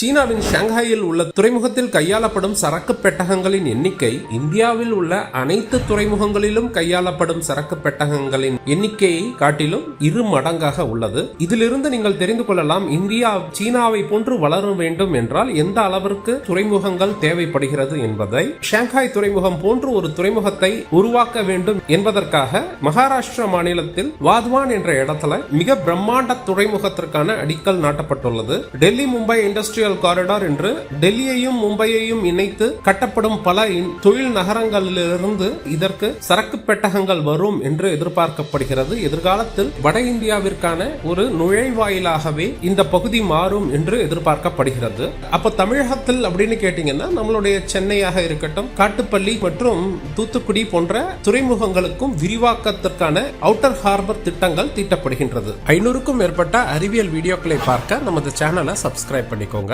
சீனாவின் ஷாங்காயில் உள்ள துறைமுகத்தில் கையாளப்படும் சரக்கு பெட்டகங்களின் எண்ணிக்கை இந்தியாவில் உள்ள அனைத்து துறைமுகங்களிலும் கையாளப்படும் சரக்கு பெட்டகங்களின் எண்ணிக்கையை காட்டிலும் 2 மடங்காக உள்ளது. இதிலிருந்து நீங்கள் தெரிந்து கொள்ளலாம், இந்தியா சீனாவை போன்று வளர வேண்டும் என்றால் எந்த அளவிற்கு துறைமுகங்கள் தேவைப்படுகிறது என்பதை. ஷாங்காய் துறைமுகம் போன்று ஒரு துறைமுகத்தை உருவாக்க வேண்டும் என்பதற்காக மகாராஷ்டிரா மாநிலத்தில் வாத்வான் என்ற இடத்துல மிக பிரம்மாண்ட துறைமுகத்திற்கான அடிக்கல் நாட்டப்பட்டுள்ளது. டெல்லி மும்பை இண்டஸ்ட்ரியல் காரிடார் என்று டெல்லியையும் மும்பையையும் இணைத்து கட்டப்படும் பல தொழில் நகரங்களிலிருந்து இதற்கு சரக்கு பெட்டகங்கள் வரும் என்று எதிர்பார்க்கப்படுகிறது. எதிர்காலத்தில் வட இந்தியாவிற்கான ஒரு நுழைவாயிலாகவே இந்த பகுதி மாறும் என்று எதிர்பார்க்கப்படுகிறது. அப்ப தமிழகத்தில் அப்படின்னு கேட்டீங்கன்னா நம்மளுடைய சென்னையாக இருக்கட்டும், காட்டுப்பள்ளி மற்றும் தூத்துக்குடி போன்ற துறைமுகங்களுக்கும் விரிவாக்கத்திற்கான அவுட்டர் ஹார்பர் திட்டங்கள் தீட்டப்படுகின்றது. 500க்கும் மேற்பட்ட அறிவியல் வீடியோக்களை பார்க்க நமது சேனலை சப்ஸ்கிரைப் பண்ணிக்கோங்க.